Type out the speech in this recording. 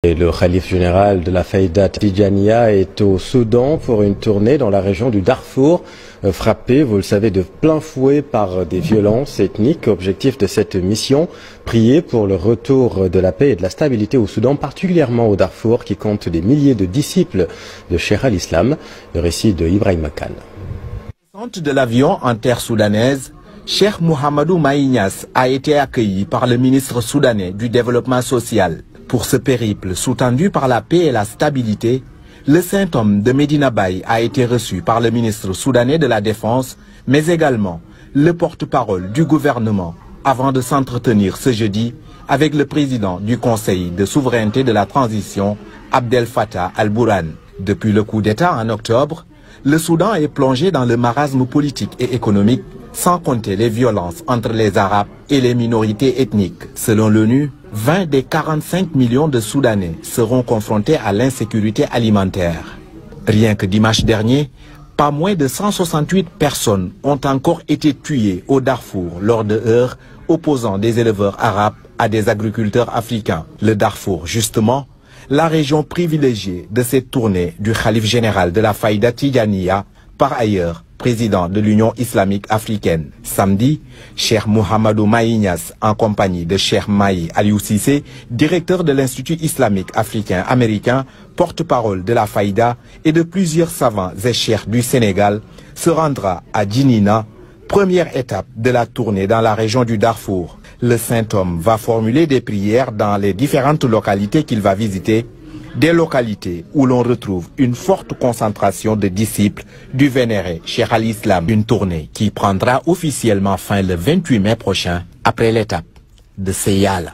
Et le khalife général de la Faïda Tidjaniya est au Soudan pour une tournée dans la région du Darfour, frappé, vous le savez, de plein fouet par des violences ethniques. Objectif de cette mission, prier pour le retour de la paix et de la stabilité au Soudan, particulièrement au Darfour, qui compte des milliers de disciples de Cheikh al-Islam. Le récit de Ibrahim Khan. De l'avion en terre soudanaise, Cheikh Mouhamadou Mahi Niasse a été accueilli par le ministre soudanais du développement social. Pour ce périple sous-tendu par la paix et la stabilité, le saint homme de Medina Baye a été reçu par le ministre soudanais de la Défense, mais également le porte-parole du gouvernement, avant de s'entretenir ce jeudi avec le président du Conseil de souveraineté de la transition, Abdel Fattah al-Burhan. Depuis le coup d'État en octobre, le Soudan est plongé dans le marasme politique et économique, sans compter les violences entre les Arabes et les minorités ethniques. Selon l'ONU, 20 des 45 millions de Soudanais seront confrontés à l'insécurité alimentaire. Rien que dimanche dernier, pas moins de 168 personnes ont encore été tuées au Darfour lors de heurts opposant des éleveurs arabes à des agriculteurs africains. Le Darfour, justement, la région privilégiée de cette tournée du khalife général de la Faïda Tidjaniya, par ailleurs président de l'Union islamique africaine. Samedi, Cheikh Mouhamadou Mahi Niasse, en compagnie de Cheikh Mahi Aliou Cissé, directeur de l'Institut islamique africain américain, porte-parole de la Faïda, et de plusieurs savants et cheikhs du Sénégal, se rendra à Djinina, première étape de la tournée dans la région du Darfour. Le saint homme va formuler des prières dans les différentes localités qu'il va visiter, des localités où l'on retrouve une forte concentration de disciples du vénéré Cheikh al-Islam. Une tournée qui prendra officiellement fin le 28 mai prochain, après l'étape de Seyala.